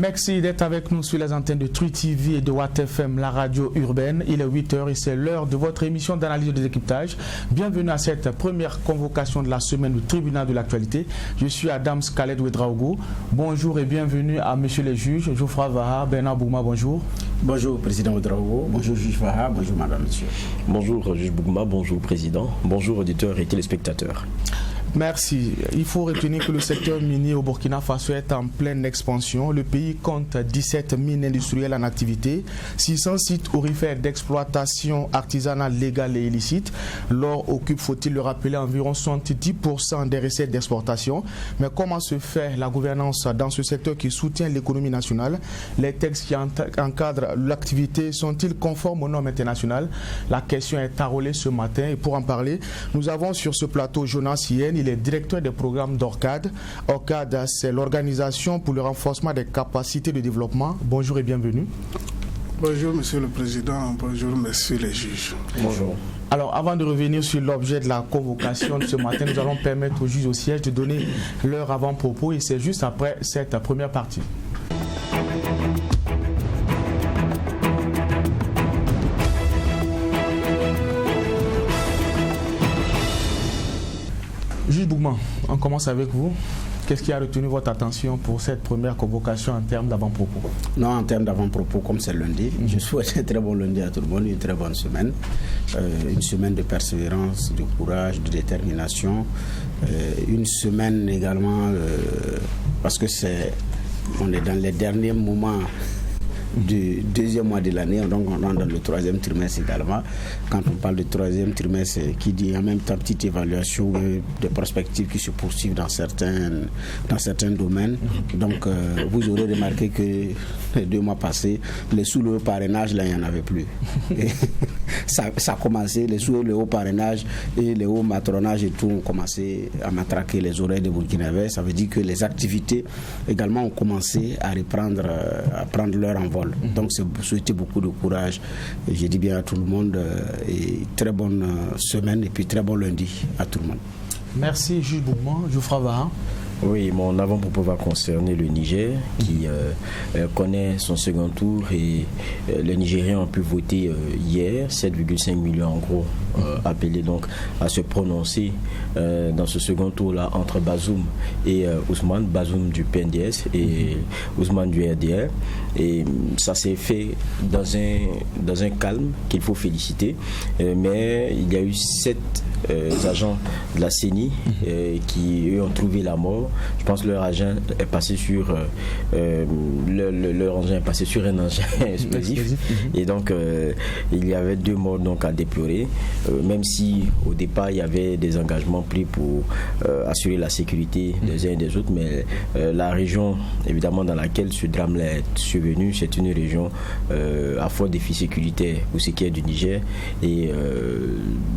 Merci d'être avec nous sur les antennes de True TV et de Watt FM, la radio urbaine. Il est 8h et c'est l'heure de votre émission d'analyse de décryptage. Bienvenue à cette première convocation de la semaine du tribunal de l'actualité. Je suis Adam Khaled Ouedraogo. Bonjour et bienvenue à monsieur les juges. Geoffroy Vaha, Bernard Bougma, bonjour. Bonjour président Ouedraogo, bonjour juge Vaha, bonjour madame, monsieur. Bonjour juge Bougma, bonjour président, bonjour auditeurs et téléspectateurs. Merci. Il faut retenir que le secteur minier au Burkina Faso est en pleine expansion. Le pays compte 17 mines industrielles en activité, 600 sites aurifères d'exploitation artisanale légale et illicite. L'or occupe, faut-il le rappeler, environ 70% des recettes d'exportation. Mais comment se fait la gouvernance dans ce secteur qui soutient l'économie nationale? Les textes qui encadrent l'activité sont-ils conformes aux normes internationales? La question est enrôlée ce matin et pour en parler, nous avons sur ce plateau Jonas Yen. Il est directeur des programmes d'ORCAD. ORCAD, c'est l'organisation pour le renforcement des capacités de développement. Bonjour et bienvenue. Bonjour Monsieur le Président, bonjour Messieurs les juges. Bonjour. Alors, avant de revenir sur l'objet de la convocation de ce matin, nous allons permettre aux juges au siège de donner leur avant-propos et c'est juste après cette première partie. Juge Bougma, on commence avec vous. Qu'est-ce qui a retenu votre attention pour cette première convocation en termes d'avant-propos? Non, en termes d'avant-propos, comme c'est lundi, je souhaite un très bon lundi à tout le monde, une très bonne semaine. Une semaine de persévérance, de courage, de détermination. Une semaine également, parce que on est dans les derniers moments du deuxième mois de l'année, donc on rentre dans le troisième trimestre également. Quand on parle de troisième trimestre, qui dit en même temps petite évaluation des perspectives qui se poursuivent dans certains domaines. Donc vous aurez remarqué que les 2 mois passés, les sous le haut parrainage, là il n'y en avait plus. Et ça a commencé, les sous le haut parrainage et les hauts matronage et tout ont commencé à matraquer les oreilles des Burkinabés. Ça veut dire que les activités également ont commencé à prendre leur envol. Donc c'est souhaiter beaucoup de courage. Je dis bien à tout le monde et très bonne semaine et puis très bon lundi à tout le monde. Merci juge Bougma. Geoffroy Vaha. Oui, mon avant-propos va concerner le Niger qui connaît son second tour et les Nigériens ont pu voter hier, 7,5 millions en gros appelés donc à se prononcer dans ce second tour-là entre Bazoum et Ousmane, Bazoum du PNDS et Ousmane du RDR. Et ça s'est fait dans un calme qu'il faut féliciter, mais il y a eu 7 agents de la CENI qui eux ont trouvé la mort. Je pense que leur agent est passé sur leur engin est passé sur un engin explosif et donc il y avait 2 morts donc à déplorer, même si au départ il y avait des engagements pris pour assurer la sécurité des uns et des autres, mais la région évidemment dans laquelle ce drame est survenu, c'est une région à fort défi sécuritaire pour ce qui est du Niger et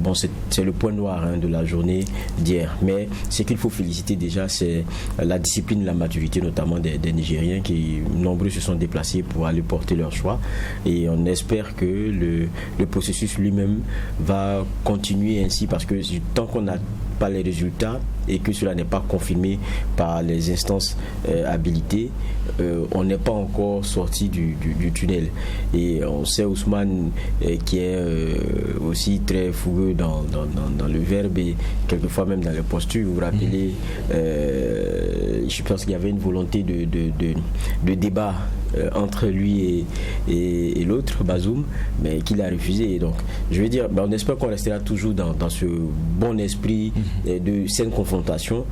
bon c'est le point noir de la journée d'hier, mais ce qu'il faut féliciter déjà c'est la discipline, la maturité notamment des Nigériens qui nombreux se sont déplacés pour aller porter leur choix et on espère que le processus lui-même va continuer ainsi parce que tant qu'on n'a pas les résultats et que cela n'est pas confirmé par les instances habilitées, on n'est pas encore sorti du tunnel. Et on sait Ousmane qui est aussi très fougueux dans le verbe et quelquefois même dans les postures. Vous vous rappelez, je pense qu'il y avait une volonté de débat entre lui et l'autre, Bazoum, mais qu'il a refusé. Et donc, je veux dire, on espère qu'on restera toujours dans ce bon esprit de saine confrontation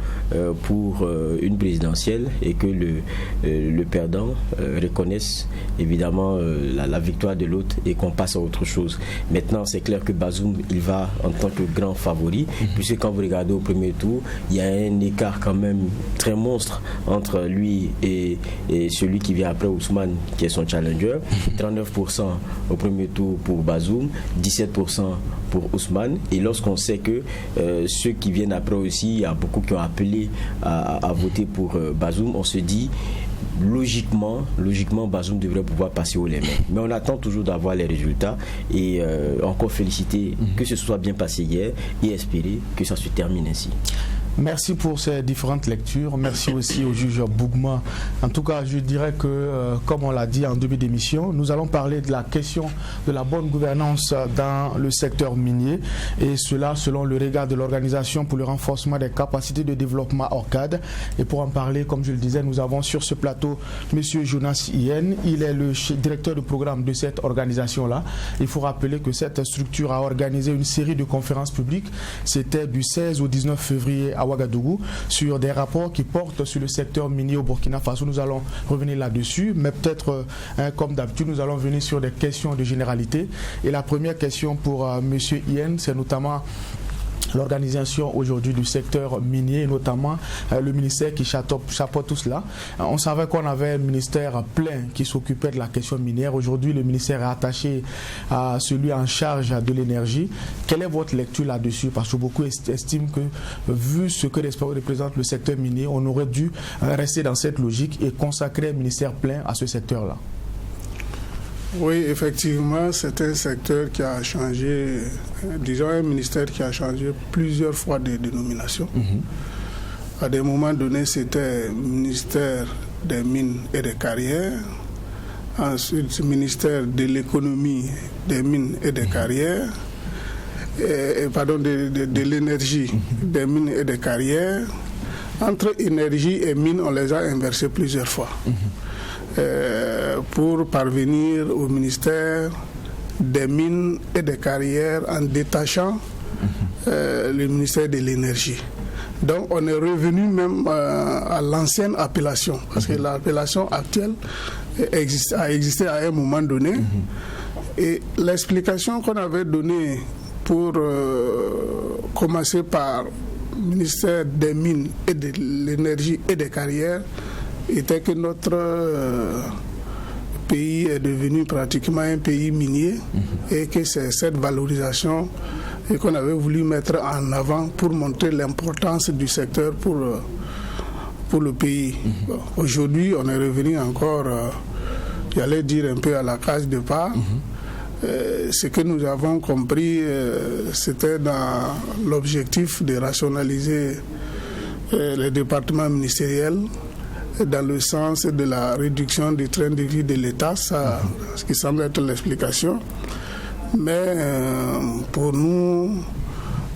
pour une présidentielle et que le perdant reconnaisse évidemment la victoire de l'autre et qu'on passe à autre chose. Maintenant, c'est clair que Bazoum, il va en tant que grand favori, puisque quand vous regardez au premier tour, il y a un écart quand même très monstre entre lui et celui qui vient après, Ousmane, qui est son challenger. 39% au premier tour pour Bazoum, 17% pour Ousmane. Et lorsqu'on sait que ceux qui viennent après aussi, il y a beaucoup qui ont appelé à voter pour Bazoum, on se dit logiquement Bazoum devrait pouvoir passer au les mains. Mais on attend toujours d'avoir les résultats et encore féliciter que ce soit bien passé hier et espérer que ça se termine ainsi. Merci pour ces différentes lectures. Merci aussi au juge Bougma. En tout cas, je dirais que, comme on l'a dit en début d'émission, nous allons parler de la question de la bonne gouvernance dans le secteur minier, et cela selon le regard de l'Organisation pour le renforcement des capacités de développement ORCAD. Et pour en parler, comme je le disais, nous avons sur ce plateau M. Jonas Yen. Il est le directeur de programme de cette organisation-là. Il faut rappeler que cette structure a organisé une série de conférences publiques. C'était du 16 au 19 février à Ouagadougou, sur des rapports qui portent sur le secteur minier au Burkina Faso. Nous allons revenir là-dessus, mais peut-être, comme d'habitude, nous allons venir sur des questions de généralité. Et la première question pour M. Yen, c'est notamment l'organisation aujourd'hui du secteur minier, notamment le ministère qui chapeaute tout cela. On savait qu'on avait un ministère plein qui s'occupait de la question minière. Aujourd'hui, le ministère est attaché à celui en charge de l'énergie. Quelle est votre lecture là-dessus? Parce que beaucoup estiment que, vu ce que représente le secteur minier, on aurait dû rester dans cette logique et consacrer un ministère plein à ce secteur-là. Oui, effectivement, c'est un secteur qui a changé, disons un ministère qui a changé plusieurs fois de dénomination. À des moments donnés, c'était ministère des mines et des carrières. Ensuite, ministère de l'économie, des mines et des carrières. De l'énergie, des mines et des carrières. Entre énergie et mines, on les a inversés plusieurs fois. Pour parvenir au ministère des mines et des carrières en détachant le ministère de l'énergie. Donc on est revenu même à l'ancienne appellation, parce que l'appellation actuelle a existé à un moment donné. Et l'explication qu'on avait donnée pour commencer par ministère des mines et de l'énergie et des carrières était que notre pays est devenu pratiquement un pays minier et que c'est cette valorisation qu'on avait voulu mettre en avant pour montrer l'importance du secteur pour le pays. Bon, aujourd'hui, on est revenu encore, j'allais dire un peu à la case départ. Ce que nous avons compris, c'était dans l'objectif de rationaliser les départements ministériels dans le sens de la réduction du train de vie de l'État, ça, ce qui semble être l'explication. Mais pour nous,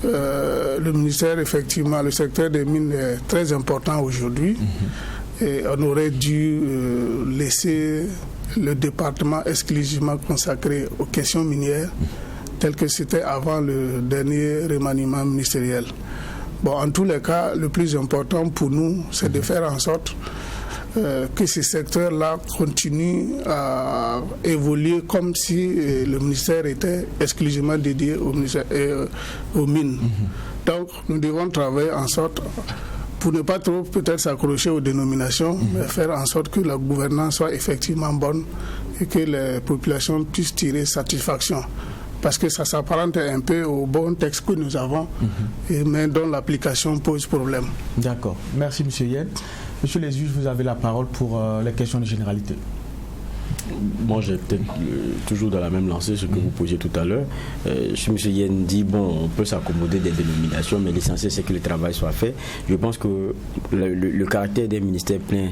le ministère, effectivement, le secteur des mines est très important aujourd'hui. Et on aurait dû laisser le département exclusivement consacré aux questions minières, tel que c'était avant le dernier remaniement ministériel. Bon, en tous les cas, le plus important pour nous, c'est de faire en sorte que ce secteur-là continue à évoluer comme si le ministère était exclusivement dédié aux mines. Donc, nous devons travailler en sorte, pour ne pas trop peut-être s'accrocher aux dénominations, mais faire en sorte que la gouvernance soit effectivement bonne et que les populations puissent tirer satisfaction. Parce que ça s'apparente un peu au bon texte que nous avons, mais dont l'application pose problème. D'accord. Merci, M. Yen. Monsieur les juges, vous avez la parole pour les questions de généralité. Moi, j'ai peut-être toujours dans la même lancée ce que vous posiez tout à l'heure. M. Yen dit, bon, on peut s'accommoder des dénominations, mais l'essentiel, c'est que le travail soit fait. Je pense que le caractère des ministères pleins,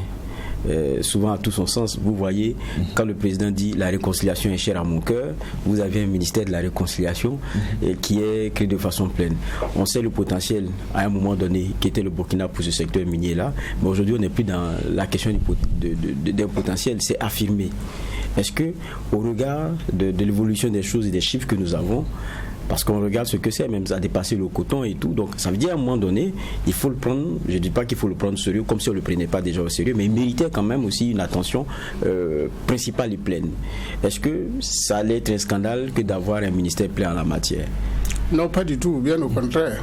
souvent à tout son sens. Vous voyez, quand le président dit la réconciliation est chère à mon cœur, vous avez un ministère de la réconciliation qui est créé de façon pleine. On sait le potentiel à un moment donné qui était le Burkina pour ce secteur minier là, mais aujourd'hui on n'est plus dans la question d'un potentiel, c'est affirmé. Est-ce que au regard de l'évolution des choses et des chiffres que nous avons, parce qu'on regarde ce que c'est, même ça a dépassé le coton et tout. Donc ça veut dire à un moment donné, il faut le prendre, je ne dis pas qu'il faut le prendre au sérieux, comme si on ne le prenait pas déjà au sérieux, mais il méritait quand même aussi une attention principale et pleine. Est-ce que ça allait être un scandale que d'avoir un ministère plein en la matière? Non, pas du tout, bien au contraire.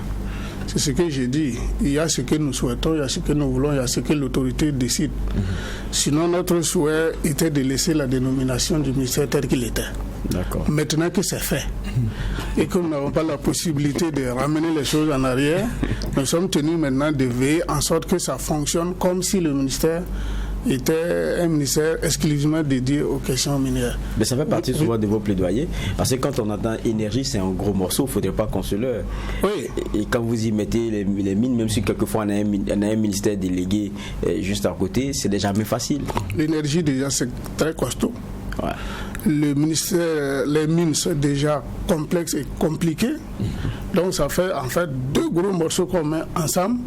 C'est ce que j'ai dit. Il y a ce que nous souhaitons, il y a ce que nous voulons, il y a ce que l'autorité décide. Sinon, notre souhait était de laisser la dénomination du ministère tel qu'il était. D'accord. Maintenant que c'est fait et que nous n'avons pas la possibilité de ramener les choses en arrière, nous sommes tenus maintenant de veiller en sorte que ça fonctionne comme si le ministère était un ministère exclusivement dédié aux questions minières. Mais ça fait partie souvent de vos plaidoyers, parce que quand on entend énergie, c'est un gros morceau, il ne faudrait pas qu'on se leurre. Oui. Et quand vous y mettez les mines, même si quelquefois on a un ministère délégué juste à côté, c'est déjà jamais facile. L'énergie, déjà, c'est très costaud. Ouais. Le ministère, les mines, c'est déjà complexe et compliqué. Donc ça fait en fait 2 gros morceaux qu'on met ensemble.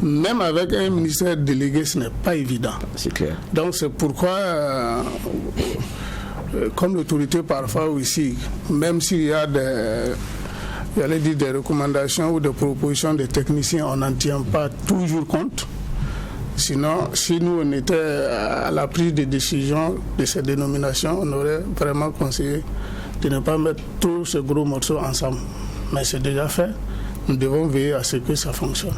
Même avec un ministère délégué, ce n'est pas évident. C'est clair. Donc c'est pourquoi, comme l'autorité parfois aussi, même s'il y a des recommandations ou des propositions des techniciens, on n'en tient pas toujours compte. Sinon, si nous on était à la prise de décision de ces dénominations, on aurait vraiment conseillé de ne pas mettre tous ces gros morceaux ensemble. Mais c'est déjà fait. Nous devons veiller à ce que ça fonctionne.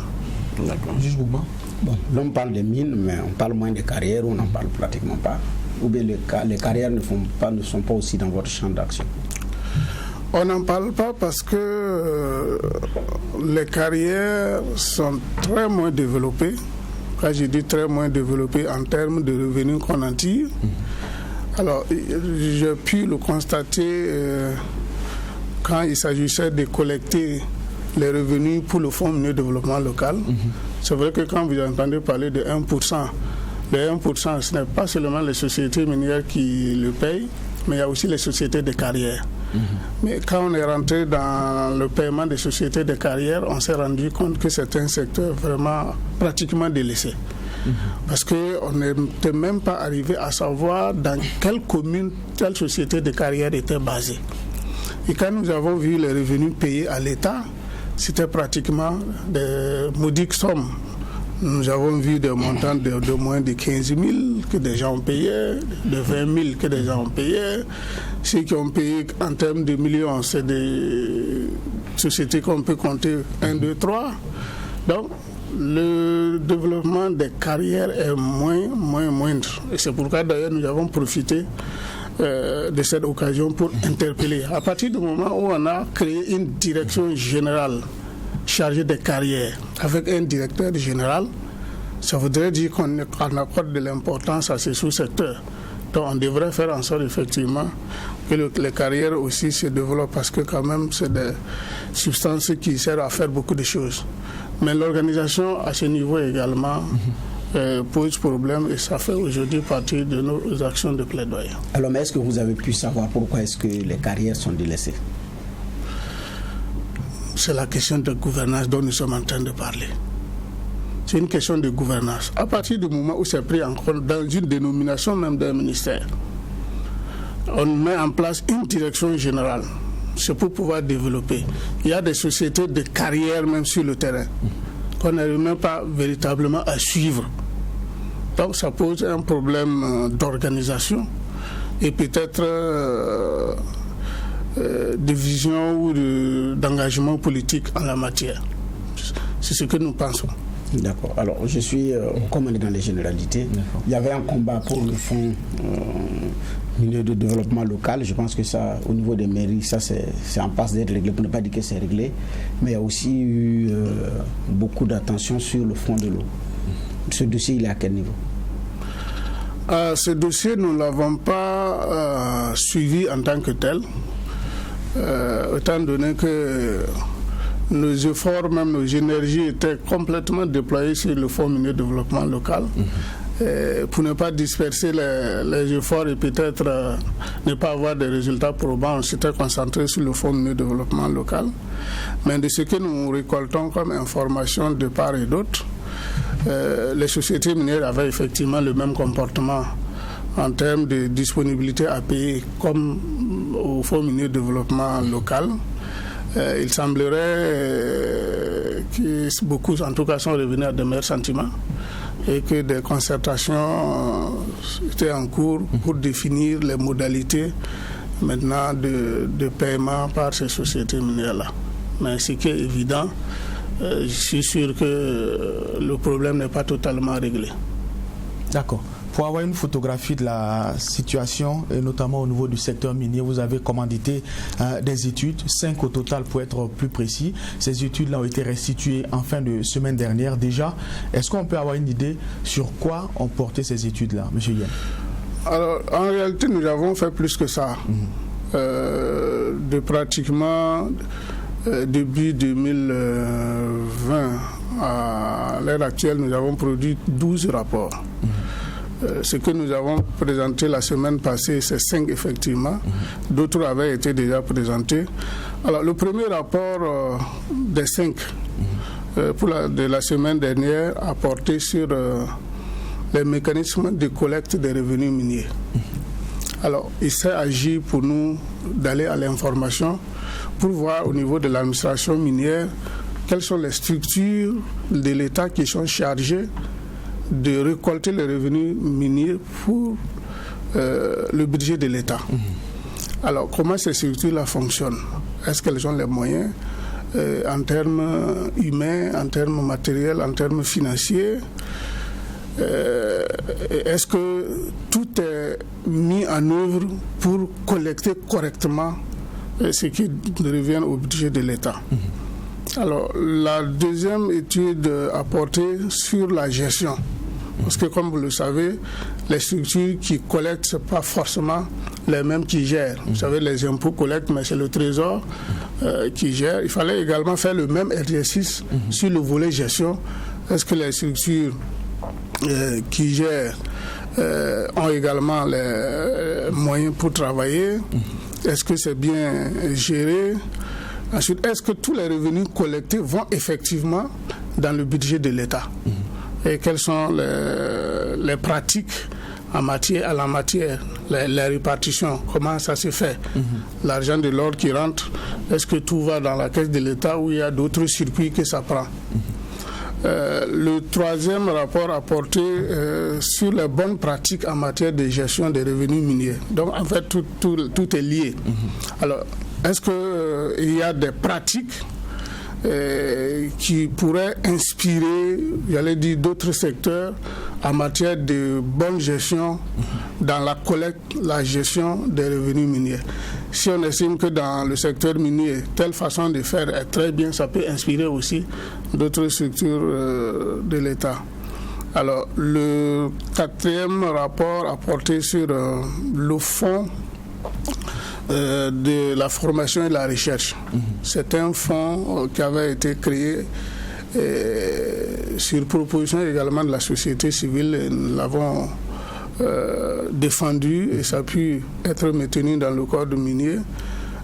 D'accord. Juste Bougma. Bon, là on parle des mines, mais on parle moins des carrières, on n'en parle pratiquement pas. Ou bien les carrières ne sont pas aussi dans votre champ d'action. On n'en parle pas parce que les carrières sont très moins développées. Quand je dis très moins développé en termes de revenus qu'on en tire. Alors, j'ai pu le constater quand il s'agissait de collecter les revenus pour le Fonds minier de développement local. C'est vrai que quand vous entendez parler de 1%, le 1%, ce n'est pas seulement les sociétés minières qui le payent, mais il y a aussi les sociétés de carrière. Mais quand on est rentré dans le paiement des sociétés de carrière, on s'est rendu compte que c'est un secteur vraiment pratiquement délaissé. Parce qu'on n'était même pas arrivé à savoir dans quelle commune telle société de carrière était basée. Et quand nous avons vu les revenus payés à l'État, c'était pratiquement des maudiques sommes. Nous avons vu des montants de moins de 15 000 que des gens ont payé, de 20 000 que des gens ont payé. Ceux qui ont payé en termes de millions, c'est des sociétés qu'on peut compter 1, 2, 3. Donc, le développement des carrières est moindre. Et c'est pourquoi d'ailleurs nous avons profité de cette occasion pour interpeller. À partir du moment où on a créé une direction générale chargé des carrières avec un directeur général, ça voudrait dire qu'on accorde de l'importance à ces sous-secteurs. Donc on devrait faire en sorte effectivement que les carrières aussi se développent parce que quand même c'est des substances qui servent à faire beaucoup de choses. Mais l'organisation à ce niveau également pose problème et ça fait aujourd'hui partie de nos actions de plaidoyer. Alors mais est-ce que vous avez pu savoir pourquoi est-ce que les carrières sont délaissées? C'est la question de gouvernance dont nous sommes en train de parler. C'est une question de gouvernance. À partir du moment où c'est pris en compte dans une dénomination même d'un ministère, on met en place une direction générale. C'est pour pouvoir développer. Il y a des sociétés de carrière même sur le terrain qu'on n'arrive même pas véritablement à suivre. Donc ça pose un problème d'organisation et peut-être de vision ou d'engagement politique en la matière. C'est ce que nous pensons. D'accord. Alors, comme on est dans les généralités, il y avait un combat pour le fonds minier de développement local. Je pense que ça, au niveau des mairies, ça c'est en passe d'être réglé, pour ne pas dire que c'est réglé. Mais il y a aussi eu beaucoup d'attention sur le fonds de l'eau. Ce dossier, il est à quel niveau? Ce dossier, nous ne l'avons pas suivi en tant que tel. Étant donné que nos efforts, même nos énergies étaient complètement déployées sur le Fonds minier de développement local. Pour ne pas disperser les efforts et peut-être ne pas avoir des résultats probants, on s'était concentré sur le Fonds minier de développement local. Mais de ce que nous récoltons comme information de part et d'autre, les sociétés minières avaient effectivement le même comportement en termes de disponibilité à payer comme au Fonds minier de développement local. Il semblerait que beaucoup, en tout cas, sont revenus à de meilleurs sentiments et que des concertations étaient en cours pour définir les modalités maintenant de paiement par ces sociétés minières-là. Mais ce qui est évident, je suis sûr que le problème n'est pas totalement réglé. D'accord. pour avoir une photographie de la situation, et notamment au niveau du secteur minier, vous avez commandité des études, 5 au total pour être plus précis. Ces études-là ont été restituées en fin de semaine dernière. Déjà, est-ce qu'on peut avoir une idée sur quoi ont porté ces études-là, M. Yen? Alors, en réalité, nous avons fait plus que ça. De pratiquement début 2020 à l'heure actuelle, nous avons produit 12 rapports. Ce que nous avons présenté la semaine passée, c'est 5 effectivement. D'autres avaient été déjà présentés. Alors, le premier rapport des 5 de la semaine dernière a porté sur les mécanismes de collecte des revenus miniers. Alors, il s'est agi pour nous d'aller à l'information pour voir au niveau de l'administration minière quelles sont les structures de l'État qui sont chargées de récolter les revenus miniers pour le budget de l'État. Alors, comment ces structures-là fonctionnent? Est-ce qu'elles ont les moyens en termes humains, en termes matériels, en termes financiers? Est-ce que tout est mis en œuvre pour collecter correctement ce qui revient au budget de l'État? Alors, la deuxième étude a porté sur la gestion. Parce que, comme vous le savez, les structures qui collectent, ce n'est pas forcément les mêmes qui gèrent. Vous savez, les impôts collectent, mais c'est le Trésor qui gère. Il fallait également faire le même exercice sur le volet gestion. Est-ce que les structures qui gèrent ont également les moyens pour travailler? Est-ce que c'est bien géré? Ensuite, est-ce que tous les revenus collectés vont effectivement dans le budget de l'État? Et quelles sont les pratiques en matière, les répartitions, comment ça se fait? L'argent de l'ordre qui rentre, est-ce que tout va dans la caisse de l'État ou il y a d'autres circuits que ça prend? Le troisième rapport a porté sur les bonnes pratiques en matière de gestion des revenus miniers. Donc, en fait, tout est lié. Alors, est-ce qu'il y a des pratiques qui pourraient inspirer, j'allais dire, d'autres secteurs en matière de bonne gestion dans la collecte, la gestion des revenus miniers? Si on estime que dans le secteur minier, telle façon de faire est très bien, ça peut inspirer aussi d'autres structures de l'État. Alors, le quatrième rapport a porté sur le fonds de la formation et de la recherche. C'est un fonds qui avait été créé sur proposition également de la société civile. Nous l'avons défendu et ça a pu être maintenu dans le code minier.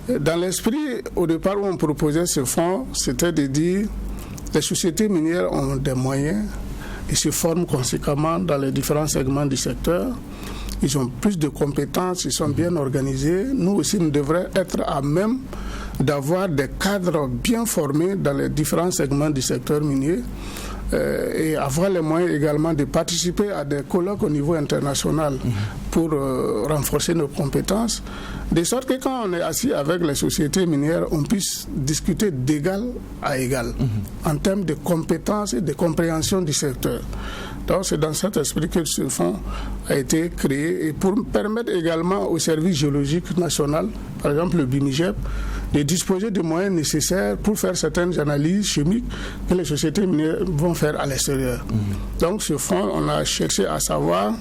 Dans l'esprit, au départ où on proposait ce fonds, c'était de dire les sociétés minières ont des moyens et se forment conséquemment dans les différents segments du secteur. Ils ont plus de compétences, ils sont bien organisés. Nous aussi, nous devrions être à même d'avoir des cadres bien formés dans les différents segments du secteur minier et avoir les moyens également de participer à des colloques au niveau international pour renforcer nos compétences, de sorte que quand on est assis avec les sociétés minières, on puisse discuter d'égal à égal en termes de compétences et de compréhension du secteur. Donc c'est dans cet esprit que ce fonds a été créé et pour permettre également au service géologique national, par exemple le BIMIGEP, de disposer des moyens nécessaires pour faire certaines analyses chimiques que les sociétés minières vont faire à l'extérieur. Donc ce fonds, on a cherché à savoir,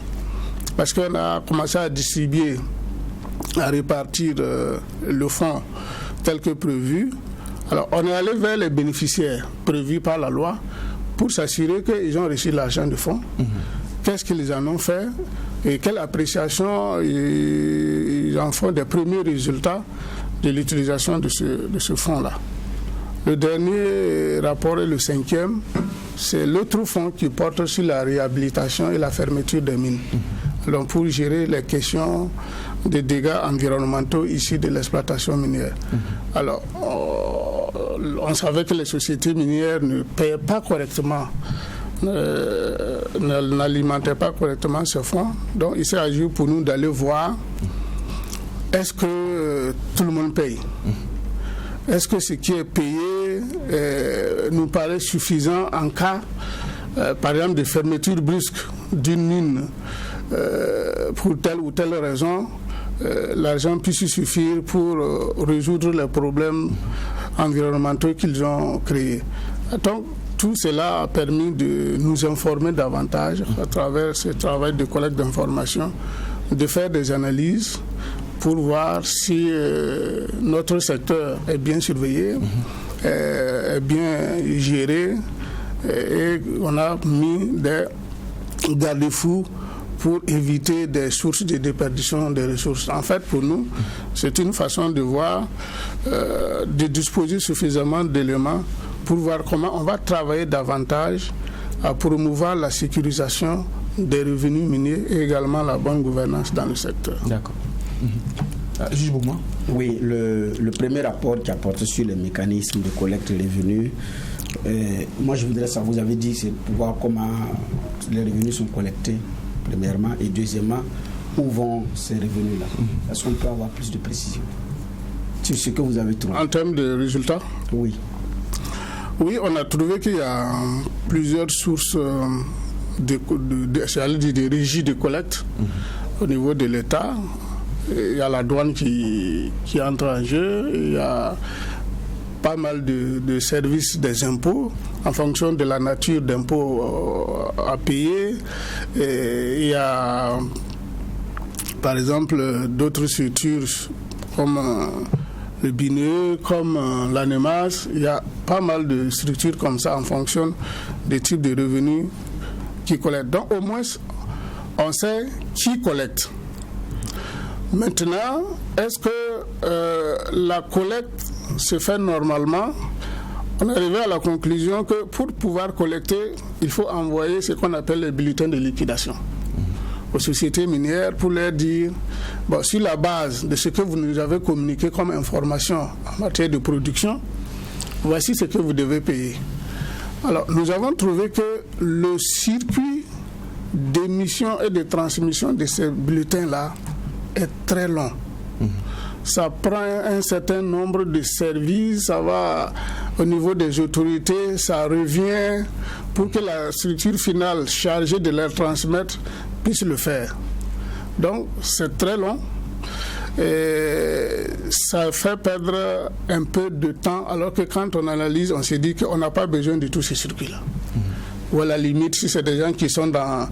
parce qu'on a commencé à distribuer, à répartir le fonds tel que prévu. Alors on est allé vers les bénéficiaires prévus par la loi pour s'assurer qu'ils ont reçu l'argent du fonds. Qu'est-ce qu'ils en ont fait et quelle appréciation ils en font des premiers résultats de l'utilisation de ce fonds-là. Le dernier rapport est le 5e, c'est l'autre fonds qui porte sur la réhabilitation et la fermeture des mines. Donc pour gérer les questions des dégâts environnementaux issus de l'exploitation minière. Alors, on savait que les sociétés minières ne payaient pas correctement, n'alimentaient pas correctement ce fonds. Donc il s'est agi pour nous d'aller voir est-ce que tout le monde paye? Est-ce que ce qui est payé nous paraît suffisant en cas, par exemple, de fermeture brusque d'une mine pour telle ou telle raison, l'argent puisse suffire pour résoudre les problèmes environnementaux qu'ils ont créés. Donc, tout cela a permis de nous informer davantage à travers ce travail de collecte d'informations, de faire des analyses pour voir si notre secteur est bien surveillé, est bien géré, et on a mis des garde-fous pour éviter des sources de déperdition des ressources. En fait, pour nous, c'est une façon de voir, de disposer suffisamment d'éléments pour voir comment on va travailler davantage à promouvoir la sécurisation des revenus miniers et également la bonne gouvernance dans le secteur. D'accord. Juge Bougma. Oui, le premier rapport qui a porté sur les mécanismes de collecte des revenus, moi je voudrais savoir, vous avez dit, c'est pour voir comment les revenus sont collectés, premièrement, et deuxièmement, où vont ces revenus-là. Est-ce qu'on peut avoir plus de précision sur ce que vous avez trouvé? En termes de résultats? Oui. Oui, on a trouvé qu'il y a plusieurs sources de régies de collecte au niveau de l'État. Il y a la douane qui entre en jeu, il y a pas mal de services des impôts en fonction de la nature d'impôts à payer. Et il y a par exemple d'autres structures comme le BINE, comme l'ANEMAS. Il y a pas mal de structures comme ça en fonction des types de revenus qui collectent. Donc au moins on sait qui collecte. Maintenant, est-ce que la collecte se fait normalement? On est arrivé à la conclusion que pour pouvoir collecter, il faut envoyer ce qu'on appelle les bulletins de liquidation aux sociétés minières pour leur dire, bon, sur la base de ce que vous nous avez communiqué comme information en matière de production, voici ce que vous devez payer. Alors, nous avons trouvé que le circuit d'émission et de transmission de ces bulletins-là est très long. Ça prend un certain nombre de services, ça va au niveau des autorités, ça revient pour que la structure finale chargée de les transmettre puisse le faire. Donc c'est très long et ça fait perdre un peu de temps, alors que quand on analyse, on se dit qu'on n'a pas besoin de tous ces circuits-là. Ou à la limite, si c'est des gens qui sont dans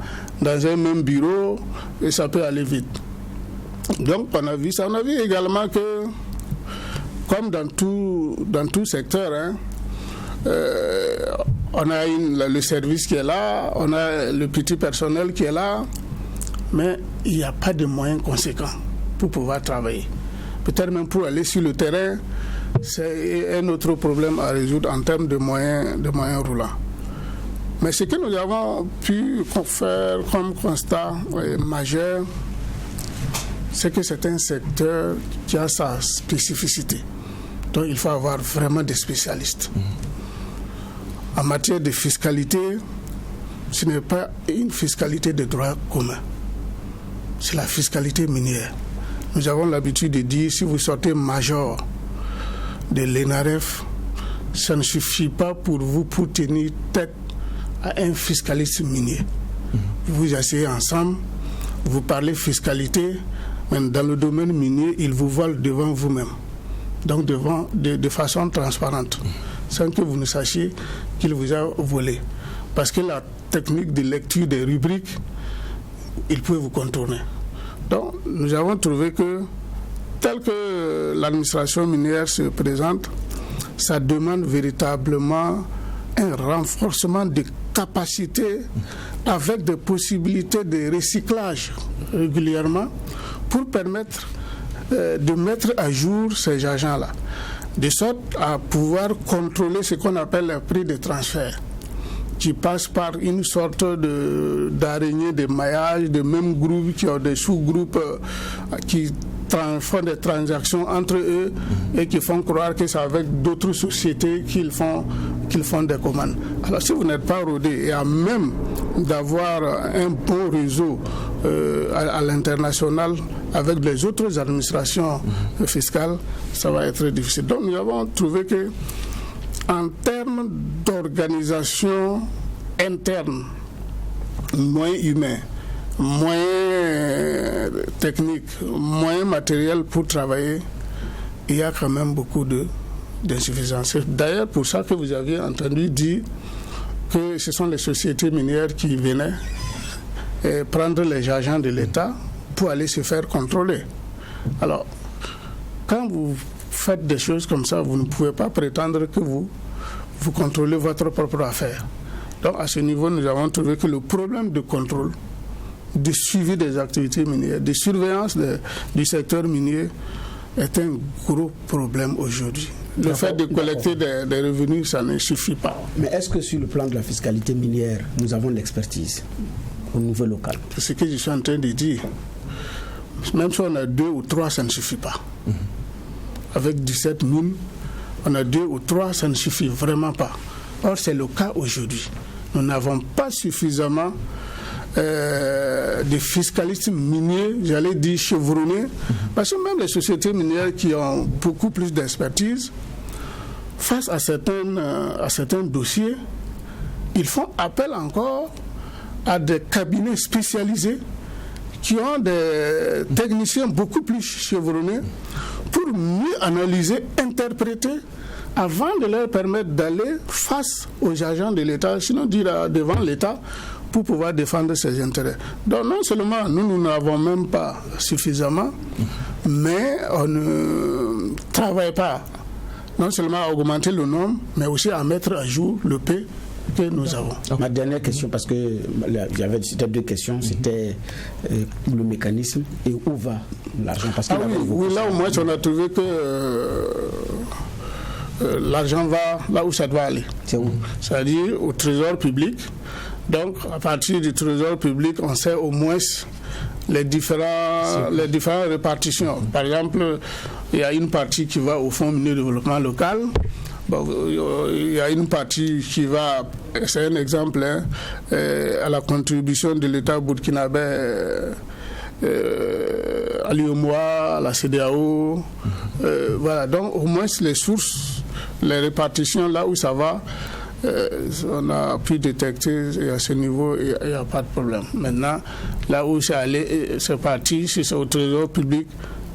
un même bureau, et ça peut aller vite. Donc on a vu ça. On a vu également que, comme dans tout secteur, on a le service qui est là, on a le petit personnel qui est là, mais il n'y a pas de moyens conséquents pour pouvoir travailler. Peut-être même pour aller sur le terrain, c'est un autre problème à résoudre en termes de moyens roulants. Mais ce que nous avons pu faire comme constat majeur, c'est que c'est un secteur qui a sa spécificité. Donc il faut avoir vraiment des spécialistes. En matière de fiscalité, ce n'est pas une fiscalité de droit commun. C'est la fiscalité minière. Nous avons l'habitude de dire, si vous sortez major de l'ENAREF, ça ne suffit pas pour vous pour tenir tête à un fiscaliste minier. Vous vous asseyez ensemble, vous parlez fiscalité, mais dans le domaine minier, il vous vole devant vous-même. Donc de façon transparente, sans que vous ne sachiez qu'il vous a volé. Parce que la technique de lecture des rubriques, il peut vous contourner. Donc nous avons trouvé que, tel que l'administration minière se présente, ça demande véritablement un renforcement des capacités avec des possibilités de recyclage régulièrement pour permettre de mettre à jour ces agents-là, de sorte à pouvoir contrôler ce qu'on appelle le prix de transfert, qui passe par une sorte d'araignée de maillage, de mêmes groupes qui ont des sous-groupes qui font des transactions entre eux et qui font croire que c'est avec d'autres sociétés qu'ils font des commandes. Alors si vous n'êtes pas rodé et à même d'avoir un bon réseau à l'international avec les autres administrations fiscales, ça va être difficile. Donc nous avons trouvé que en termes d'organisation interne, moyens humains, moyens techniques, moyens matériels pour travailler, il y a quand même beaucoup d'insuffisances. C'est d'ailleurs pour ça que vous aviez entendu dire que ce sont les sociétés minières qui venaient prendre les agents de l'État pour aller se faire contrôler. Alors, quand vous faites des choses comme ça, vous ne pouvez pas prétendre que vous contrôlez votre propre affaire. Donc, à ce niveau, nous avons trouvé que le problème de contrôle, de suivi des activités minières, de surveillance du secteur minier est un gros problème aujourd'hui. Le fait de collecter des revenus, ça ne suffit pas. Mais est-ce que sur le plan de la fiscalité minière, nous avons l'expertise au niveau local? C'est ce que je suis en train de dire. Même si on a 2 ou 3, ça ne suffit pas. Avec 17 mines, on a 2 ou 3, ça ne suffit vraiment pas. Or, c'est le cas aujourd'hui. Nous n'avons pas suffisamment de fiscalistes miniers, j'allais dire chevronnés, parce que même les sociétés minières qui ont beaucoup plus d'expertise, face à certains dossiers, ils font appel encore à des cabinets spécialisés qui ont des techniciens beaucoup plus chevronnés pour mieux analyser, interpréter, avant de leur permettre d'aller face aux agents de l'État, sinon dire devant l'État, pour pouvoir défendre ses intérêts. Donc non seulement nous n'avons même pas suffisamment, mais on ne travaille pas non seulement à augmenter le nombre, mais aussi à mettre à jour le peu que nous avons. Ma dernière question, parce que c'était 2 questions, c'était le mécanisme et où va l'argent. Oui, là au moins on a trouvé que l'argent va là où ça doit aller. C'est où? C'est-à-dire au trésor public. Donc, à partir du trésor public, on sait au moins les différentes répartitions. Par exemple, il y a une partie qui va au Fonds minier de développement local. Bon, il y a une partie qui va, c'est un exemple, à la contribution de l'État burkinabé à l'UEMOA, à la CEDEAO. Voilà, donc au moins les sources, les répartitions, là où ça va, on a pu détecter, et à ce niveau, il n'y a pas de problème. Maintenant, là où c'est allé, c'est parti, si c'est au trésor public,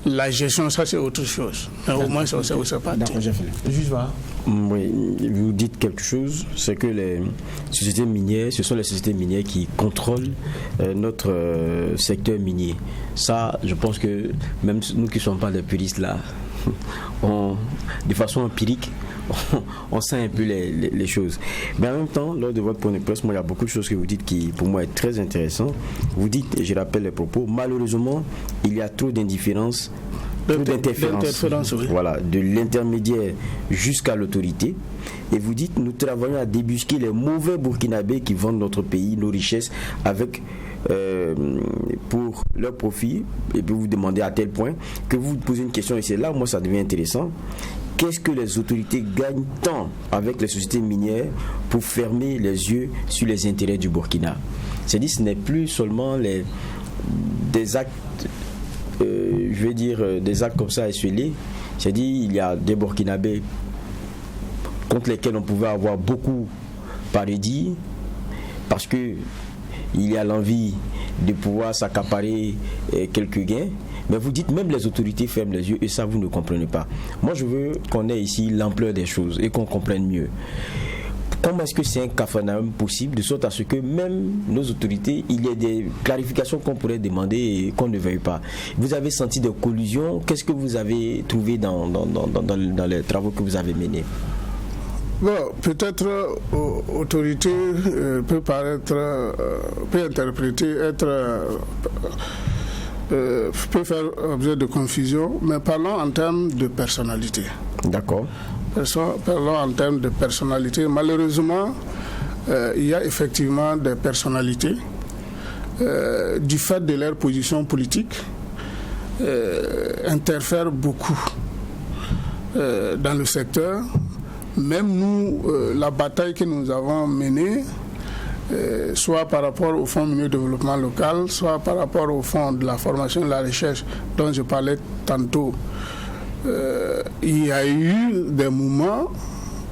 la gestion, ça c'est autre chose. Mais au moins, on sait où c'est parti. D'accord, j'ai fini. Juste voilà. Oui, vous dites quelque chose, c'est que les sociétés minières, ce sont les sociétés minières qui contrôlent notre secteur minier. Ça, je pense que même nous qui ne sommes pas des puristes là, de façon empirique, on sent un peu les choses. Mais en même temps, lors de votre point de presse, moi, il y a beaucoup de choses que vous dites qui, pour moi, est très intéressant. Vous dites, et je rappelle les propos, malheureusement, il y a trop d'indifférence, trop d'interférence, oui. Voilà, de l'intermédiaire jusqu'à l'autorité. Et vous dites, nous travaillons à débusquer les mauvais Burkinabés qui vendent notre pays, nos richesses, avec pour leur profit. Et puis vous demandez à tel point que vous posez une question, et c'est là, moi, ça devient intéressant. Qu'est-ce que les autorités gagnent tant avec les sociétés minières pour fermer les yeux sur les intérêts du Burkina? C'est-à-dire, ce n'est plus seulement des actes, je veux dire, des actes comme ça essuelés. C'est-à-dire, il y a des Burkinabés contre lesquels on pouvait avoir beaucoup parodie, parce que il y a l'envie de pouvoir s'accaparer quelques gains. Mais vous dites même les autorités ferment les yeux, et ça vous ne comprenez pas. Moi je veux qu'on ait ici l'ampleur des choses et qu'on comprenne mieux. Comment est-ce que c'est un capharnaüm possible, de sorte à ce que même nos autorités, il y ait des clarifications qu'on pourrait demander et qu'on ne veuille pas? Vous avez senti des collusions? Qu'est-ce que vous avez trouvé dans les travaux que vous avez menés? Bon, peut-être autorité peut interpréter, peut faire objet de confusion, mais parlons en termes de personnalité. D'accord. Parlons en termes de personnalité. Malheureusement, il y a effectivement des personnalités, du fait de leur position politique, interfèrent beaucoup dans le secteur. Même nous, la bataille que nous avons menée, soit par rapport au Fonds minier de développement local, soit par rapport au Fonds de la formation et de la recherche dont je parlais tantôt, il y a eu des moments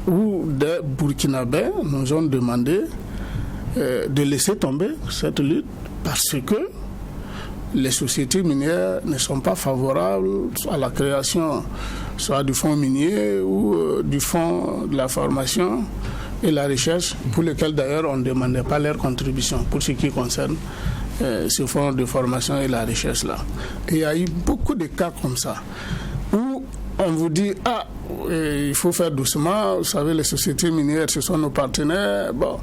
où des Burkinabés nous ont demandé de laisser tomber cette lutte parce que les sociétés minières ne sont pas favorables à la création soit du fonds minier ou du fonds de la formation et la recherche, pour lesquels d'ailleurs on ne demandait pas leur contribution pour ce qui concerne ce fonds de formation et la recherche là. Et il y a eu beaucoup de cas comme ça où on vous dit il faut faire doucement, vous savez, les sociétés minières ce sont nos partenaires. Bon,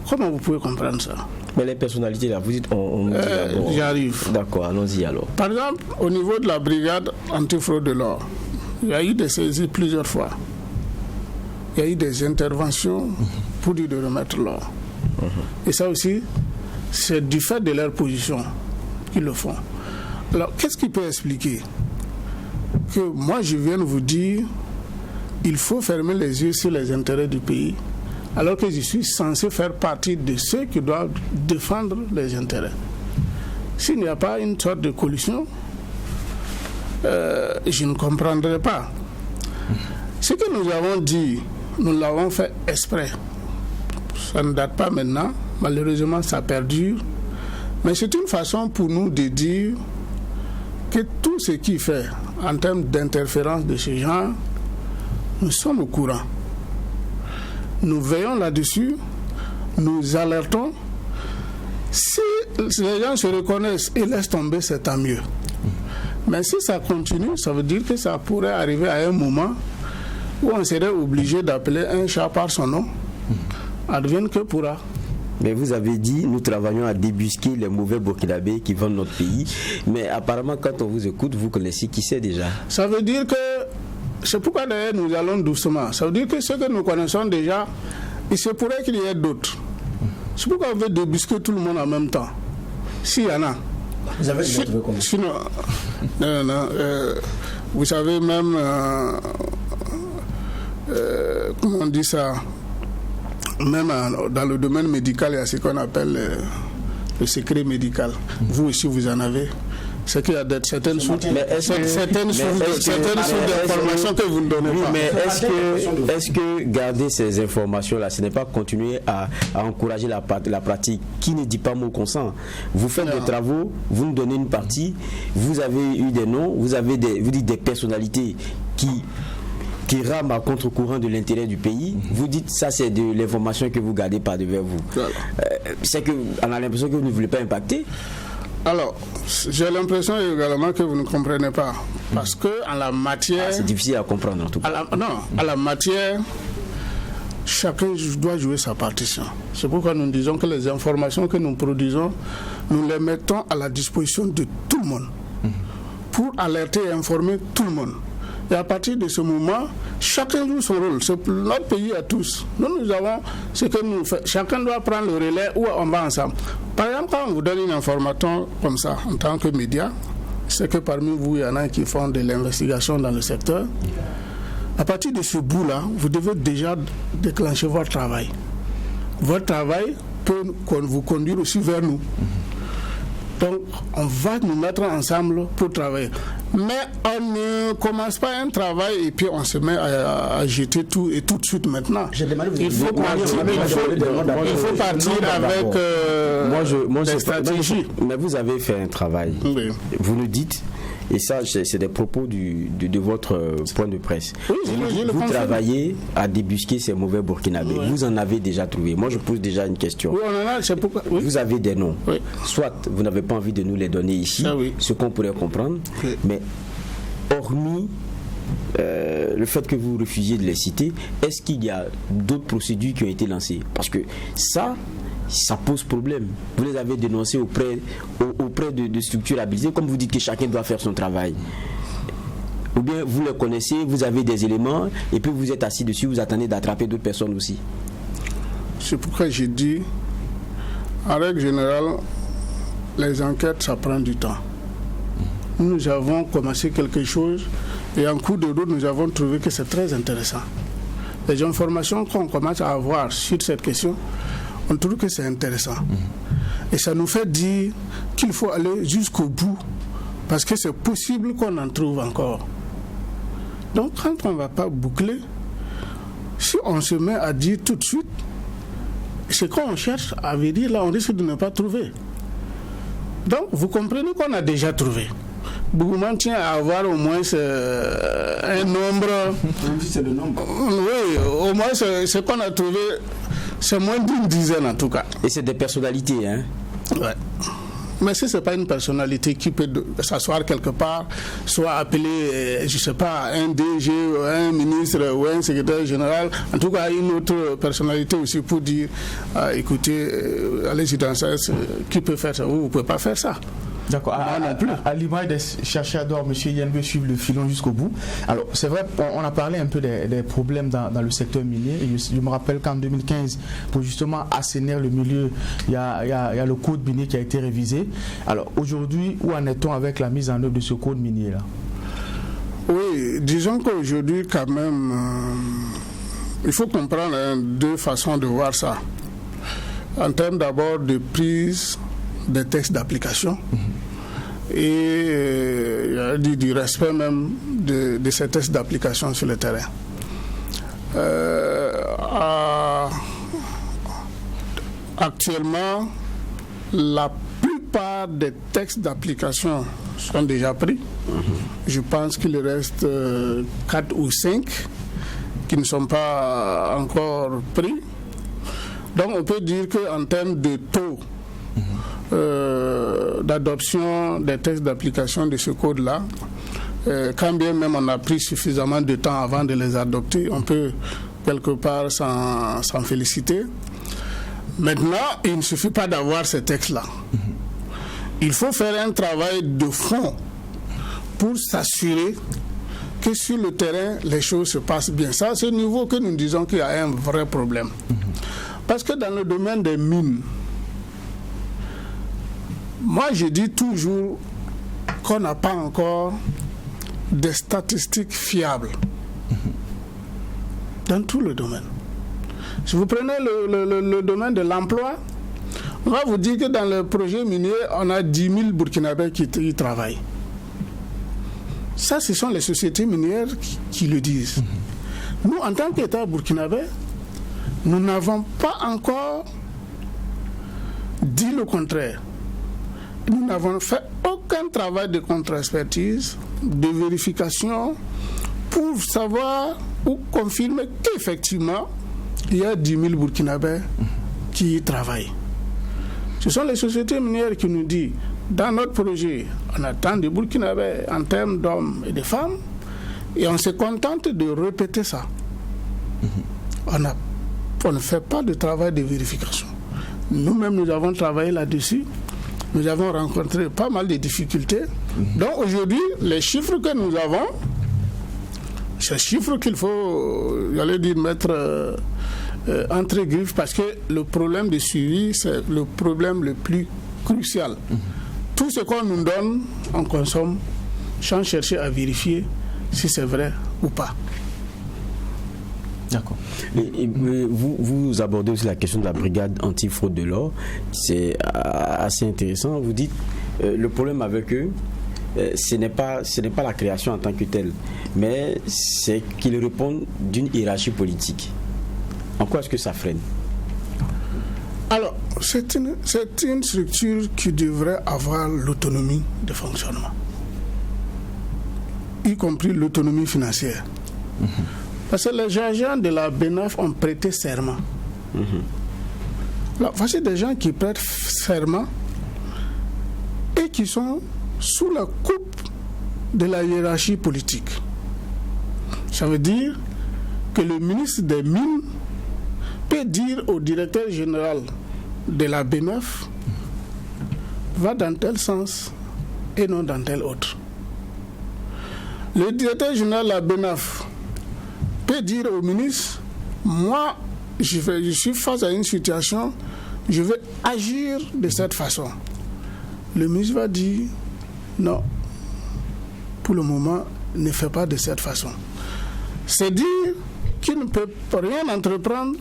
comment vous pouvez comprendre ça? Mais les personnalités là, vous dites on nous dit d'abord. J'y arrive. D'accord, allons-y alors. Par exemple, au niveau de la brigade anti-fraude de l'or, il y a eu des saisies plusieurs fois. Il y a eu des interventions pour dire de remettre l'or. Et ça aussi, c'est du fait de leur position qu'ils le font. Alors, qu'est-ce qui peut expliquer que moi je viens de vous dire il faut fermer les yeux sur les intérêts du pays, alors que je suis censé faire partie de ceux qui doivent défendre les intérêts? S'il n'y a pas une sorte de coalition, je ne comprendrai pas. Ce que nous avons dit, nous l'avons fait exprès. Ça ne date pas maintenant, malheureusement ça perdure, mais c'est une façon pour nous de dire que tout ce qui fait en termes d'interférence de ce genre, nous sommes au courant. Nous veillons là-dessus, nous alertons. Si les gens se reconnaissent et laissent tomber, c'est tant mieux. Mais si ça continue, ça veut dire que ça pourrait arriver à un moment où on serait obligé d'appeler un chat par son nom. Advienne que pourra. Mais vous avez dit, nous travaillons à débusquer les mauvais Burkinabés qui vendent notre pays. Mais apparemment, quand on vous écoute, vous connaissez qui c'est déjà. Ça veut dire que, c'est pourquoi d'ailleurs nous allons doucement. Ça veut dire que ce que nous connaissons déjà, il se pourrait qu'il y ait d'autres. C'est pourquoi on veut débusquer tout le monde en même temps. S'il y en a. Vous avez déjà trouvé comment? Sinon, vous savez même, comment on dit ça, même dans le domaine médical, il y a ce qu'on appelle le secret médical. Vous aussi, vous en avez. C'est qu'il y a certaines sources d'informations que vous ne donnez pas. Mais est-ce que garder ces informations-là, ce n'est pas continuer à encourager la pratique qui ne dit pas mot consent? Vous faites des travaux, vous nous donnez une partie, vous avez eu des noms, vous dites des personnalités qui rament à contre-courant de l'intérêt du pays, vous dites ça c'est de l'information que vous gardez par devers vous. Voilà. C'est qu'on a l'impression que vous ne voulez pas impacter. Alors, j'ai l'impression également que vous ne comprenez pas. Parce que en la matière... c'est difficile à comprendre en tout cas. À la matière, chacun doit jouer sa partition. C'est pourquoi nous disons que les informations que nous produisons, nous les mettons à la disposition de tout le monde. Pour alerter et informer tout le monde. Et à partir de ce moment, chacun joue son rôle. C'est notre pays à tous. Nous avons ce que nous faisons. Chacun doit prendre le relais ou on va ensemble. Par exemple, quand on vous donne une information comme ça, en tant que média, c'est que parmi vous, il y en a qui font de l'investigation dans le secteur. À partir de ce bout-là, vous devez déjà déclencher votre travail. Votre travail peut vous conduire aussi vers nous. Donc, on va nous mettre ensemble pour travailler. Mais on ne commence pas un travail et puis on se met à jeter tout et tout de suite maintenant. Il faut partir avec des stratégies. Mais vous avez fait un travail. Oui. Vous nous dites, et ça c'est des propos de votre point de presse. Oui, vous travaillez à débusquer ces mauvais Burkinabés. Oui. Vous en avez déjà trouvé. Moi je pose déjà une question. Oui, on en a, c'est pourquoi. Oui. Vous avez des noms. Oui. Soit vous n'avez pas envie de nous les donner ici, ce qu'on pourrait comprendre. Oui. Mais hormis le fait que vous refusiez de les citer, est-ce qu'il y a d'autres procédures qui ont été lancées? Parce que ça pose problème. Vous les avez dénoncés auprès de structures habilitées, comme vous dites que chacun doit faire son travail. Ou bien vous les connaissez, vous avez des éléments, et puis vous êtes assis dessus, vous attendez d'attraper d'autres personnes aussi. C'est pourquoi j'ai dit, en règle générale, les enquêtes, ça prend du temps. Nous avons commencé quelque chose, et en cours de route, nous avons trouvé que c'est très intéressant. Les informations qu'on commence à avoir sur cette question, on trouve que c'est intéressant. Et ça nous fait dire qu'il faut aller jusqu'au bout, parce que c'est possible qu'on en trouve encore. Donc quand on ne va pas boucler, si on se met à dire tout de suite, ce qu'on cherche, à vrai dire, là, on risque de ne pas trouver. Donc, vous comprenez qu'on a déjà trouvé. Bougoumane tient à avoir au moins un nombre. C'est le nombre. Oui, au moins ce qu'on a trouvé, c'est moins d'une dizaine en tout cas. Et c'est des personnalités, hein? Ouais. Mais si ce n'est pas une personnalité qui peut s'asseoir quelque part, soit appelé, je ne sais pas, un DG, un ministre ou un secrétaire général, en tout cas une autre personnalité aussi pour dire, écoutez, allez-y dans ça, qui peut faire ça? Vous ne pouvez pas faire ça. D'accord. À l'image des chercheurs d'or, M. Yen veut suivre le filon jusqu'au bout. Alors, c'est vrai, on a parlé un peu des problèmes dans le secteur minier. Et je me rappelle qu'en 2015, pour justement assainir le milieu, il y a le code minier qui a été révisé. Alors, aujourd'hui, où en est-on avec la mise en œuvre de ce code minier-là? Oui, disons qu'aujourd'hui, quand même, il faut comprendre deux façons de voir ça. En termes d'abord de prise des textes d'application et du respect même de ces textes d'application sur le terrain. Actuellement, la plupart des textes d'application sont déjà pris. Je pense qu'il reste 4 ou 5 qui ne sont pas encore pris. Donc on peut dire qu'en termes de taux d'adoption des textes d'application de ce code-là, quand bien même on a pris suffisamment de temps avant de les adopter, on peut quelque part s'en féliciter. Maintenant, il ne suffit pas d'avoir ces textes-là. Il faut faire un travail de fond pour s'assurer que sur le terrain, les choses se passent bien. Ça, c'est au niveau que nous disons qu'il y a un vrai problème. Parce que dans le domaine des mines, moi, je dis toujours qu'on n'a pas encore des statistiques fiables dans tout le domaine. Si vous prenez le domaine de l'emploi, on va vous dire que dans le projet minier, on a 10 000 Burkinabés qui travaillent. Ça, ce sont les sociétés minières qui le disent. Nous, en tant qu'État burkinabé, nous n'avons pas encore dit le contraire. Nous n'avons fait aucun travail de contre-expertise, de vérification, pour savoir ou confirmer qu'effectivement, il y a 10 000 Burkinabés qui y travaillent. Ce sont les sociétés minières qui nous disent, dans notre projet, on a tant de Burkinabés en termes d'hommes et de femmes, et on se contente de répéter ça. On ne fait pas de travail de vérification. Nous-mêmes, nous avons travaillé là-dessus. Nous avons rencontré pas mal de difficultés. Donc aujourd'hui, les chiffres que nous avons, ces chiffres qu'il faut, j'allais dire, mettre entre griffes, parce que le problème de suivi, c'est le problème le plus crucial. Tout ce qu'on nous donne, on consomme sans chercher à vérifier si c'est vrai ou pas. D'accord. Vous abordez aussi la question de la brigade anti-fraude de l'or. C'est assez intéressant. Vous dites le problème avec eux, ce n'est pas la création en tant que telle, mais c'est qu'ils répondent d'une hiérarchie politique. En quoi est-ce que ça freine? Alors, c'est une structure qui devrait avoir l'autonomie de fonctionnement, y compris l'autonomie financière. Parce que les agents de la BNAF ont prêté serment. Alors, voici des gens qui prêtent serment et qui sont sous la coupe de la hiérarchie politique. Ça veut dire que le ministre des Mines peut dire au directeur général de la BNAF va dans tel sens et non dans tel autre. Le directeur général de la BNAF peut dire au ministre, moi, je suis face à une situation, je vais agir de cette façon. Le ministre va dire, non, pour le moment, ne fais pas de cette façon. C'est dire qu'il ne peut rien entreprendre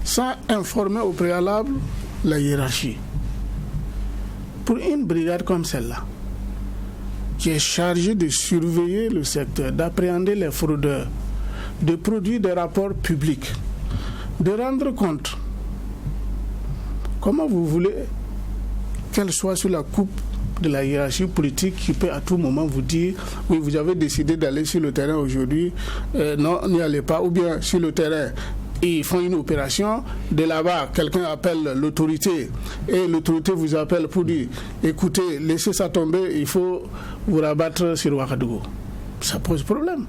sans informer au préalable la hiérarchie. Pour une brigade comme celle-là, qui est chargée de surveiller le secteur, d'appréhender les fraudeurs, de produire des rapports publics, de rendre compte comment vous voulez qu'elle soit sur la coupe de la hiérarchie politique qui peut à tout moment vous dire oui, vous avez décidé d'aller sur le terrain aujourd'hui, non, n'y allez pas, ou bien sur le terrain ils font une opération, de là-bas quelqu'un appelle l'autorité et l'autorité vous appelle pour dire écoutez, laissez ça tomber, il faut vous rabattre sur Ouagadougou. Ça pose problème.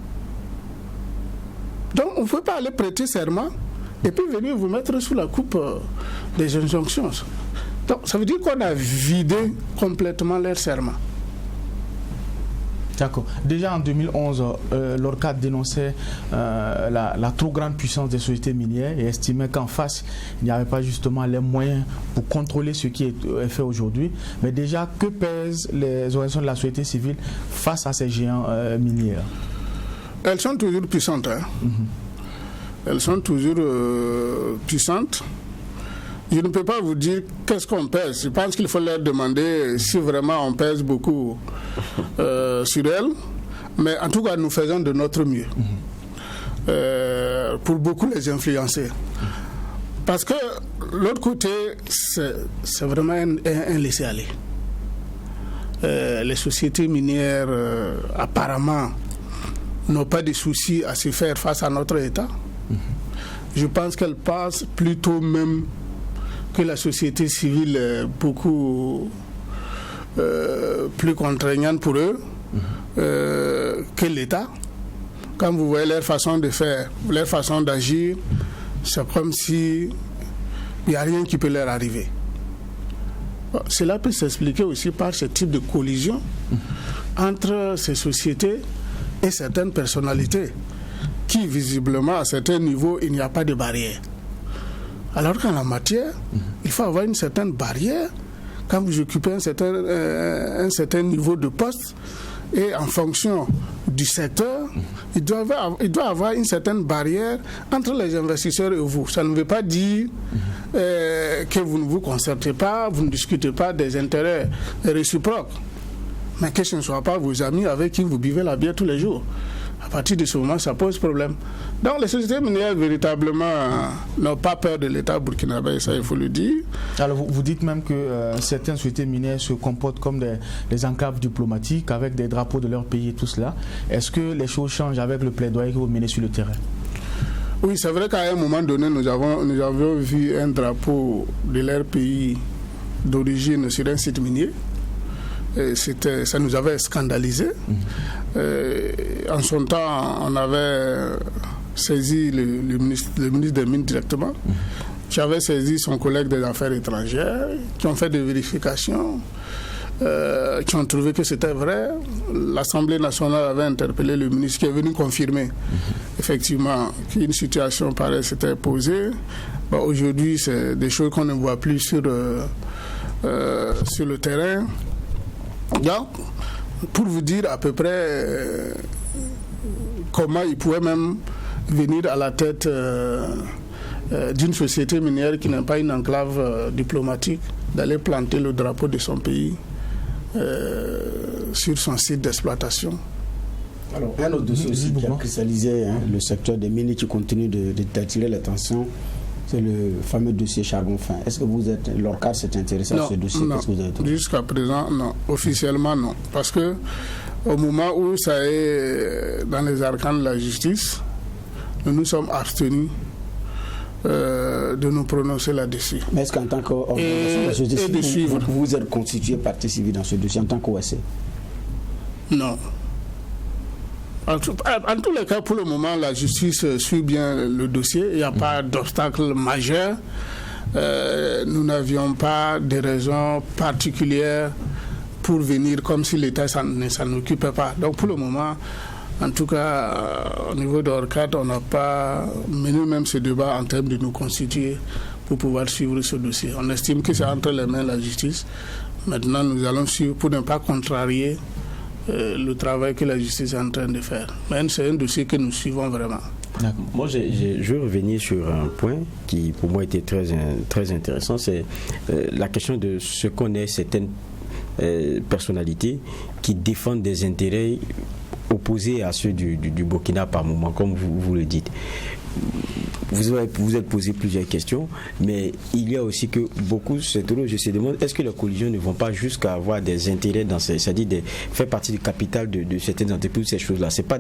Donc on ne peut pas aller prêter serment et puis venir vous mettre sous la coupe des injonctions. Donc ça veut dire qu'on a vidé complètement leur serment. D'accord. Déjà en 2011, l'ORCAD dénonçait la trop grande puissance des sociétés minières et estimait qu'en face, il n'y avait pas justement les moyens pour contrôler ce qui est fait aujourd'hui. Mais déjà, que pèsent les organisations de la société civile face à ces géants miniers? Elles sont toujours puissantes. Hein. Elles sont toujours puissantes. Je ne peux pas vous dire qu'est-ce qu'on pèse. Je pense qu'il faut leur demander si vraiment on pèse beaucoup sur elles. Mais en tout cas, nous faisons de notre mieux pour beaucoup les influencer. Parce que l'autre côté, c'est vraiment un laisser-aller. Les sociétés minières, apparemment, n'ont pas de soucis à se faire face à notre État. Je pense qu'elles pensent plutôt même que la société civile est beaucoup plus contraignante pour eux que l'État. Quand vous voyez leur façon de faire, leur façon d'agir, c'est comme si il n'y a rien qui peut leur arriver. Cela peut s'expliquer aussi par ce type de collision entre ces sociétés et certaines personnalités qui, visiblement, à certains niveaux, il n'y a pas de barrière. Alors qu'en la matière, il faut avoir une certaine barrière quand vous occupez un certain niveau de poste et en fonction du secteur, il doit avoir une certaine barrière entre les investisseurs et vous. Ça ne veut pas dire que vous ne vous concertez pas, vous ne discutez pas des intérêts réciproques, mais que ce ne soit pas vos amis avec qui vous buvez la bière tous les jours. À partir de ce moment, ça pose problème. Donc les sociétés minières, véritablement, n'ont pas peur de l'État burkinabé, ça il faut le dire. Alors vous dites même que certaines sociétés minières se comportent comme des encaves diplomatiques avec des drapeaux de leur pays et tout cela. Est-ce que les choses changent avec le plaidoyer que vous menez sur le terrain? Oui, c'est vrai qu'à un moment donné, nous avions vu un drapeau de leur pays d'origine sur un site minier. Ça nous avait scandalisé. En son temps, on avait saisi le ministre des Mines directement, qui avait saisi son collègue des Affaires étrangères, qui ont fait des vérifications, qui ont trouvé que c'était vrai. L'Assemblée nationale avait interpellé le ministre qui est venu confirmer effectivement qu'une situation pareille s'était posée. Bon, aujourd'hui, c'est des choses qu'on ne voit plus sur le terrain. Donc, pour vous dire à peu près comment il pouvait même venir à la tête d'une société minière qui n'a pas une enclave diplomatique, d'aller planter le drapeau de son pays sur son site d'exploitation. Alors, un autre dossier aussi qui a cristallisé le secteur des mines qui continue d'attirer l'attention, c'est le fameux dossier charbon fin. Est-ce que l'ORCAD s'est intéressé à ce dossier? Non, jusqu'à présent, non. Officiellement, non. Parce que au moment où ça est dans les arcanes de la justice, nous nous sommes abstenus de nous prononcer là-dessus. Mais est-ce qu'en tant qu'organisation de la société civile, vous êtes constitué partie civile dans ce dossier en tant qu'OSC? Non. En tous les cas, pour le moment, la justice suit bien le dossier. Il n'y a pas d'obstacle majeur. Nous n'avions pas de raisons particulières pour venir comme si l'État ne s'en occupait pas. Donc pour le moment, en tout cas, au niveau d'ORCAD, on n'a pas mené même ce débat en termes de nous constituer pour pouvoir suivre ce dossier. On estime que c'est entre les mains de la justice. Maintenant, nous allons suivre pour ne pas contrarier le travail que la justice est en train de faire. Mais c'est un dossier que nous suivons vraiment. Moi, je veux revenir sur un point qui, pour moi, était très intéressant. C'est la question de ce qu'on est certaines personnalités qui défendent des intérêts opposés à ceux du Burkina par moment, comme vous le dites. vous êtes posé plusieurs questions, mais il y a aussi que beaucoup se demandent, est-ce que les collisions ne vont pas jusqu'à avoir des intérêts dans c'est-à-dire faire partie du capital de certaines entreprises, ces choses-là. C'est pas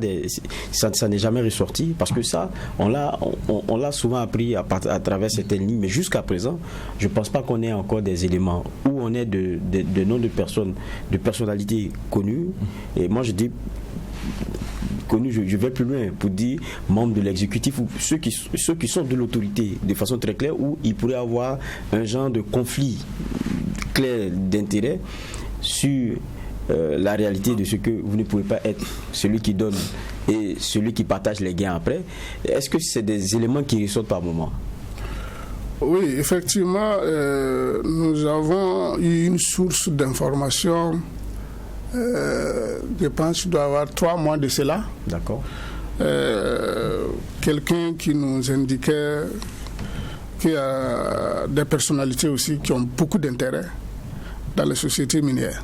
ça n'est jamais ressorti, parce que ça, on l'a souvent appris à travers certaines lignes, mais jusqu'à présent, je pense pas qu'on ait encore des éléments où on ait de noms de personnes, de personnalités connues. Et moi je dis connu, je vais plus loin pour dire membres de l'exécutif ou ceux qui sont de l'autorité de façon très claire, où il pourrait avoir un genre de conflit clair d'intérêt sur la réalité de ce que vous ne pouvez pas être celui qui donne et celui qui partage les gains après. Est-ce que c'est des éléments qui ressortent par moment? Oui, effectivement, nous avons eu une source d'information. Je pense qu'il doit y avoir 3 mois de cela. D'accord. Quelqu'un qui nous indiquait qu'il y a des personnalités aussi qui ont beaucoup d'intérêt dans les sociétés minières.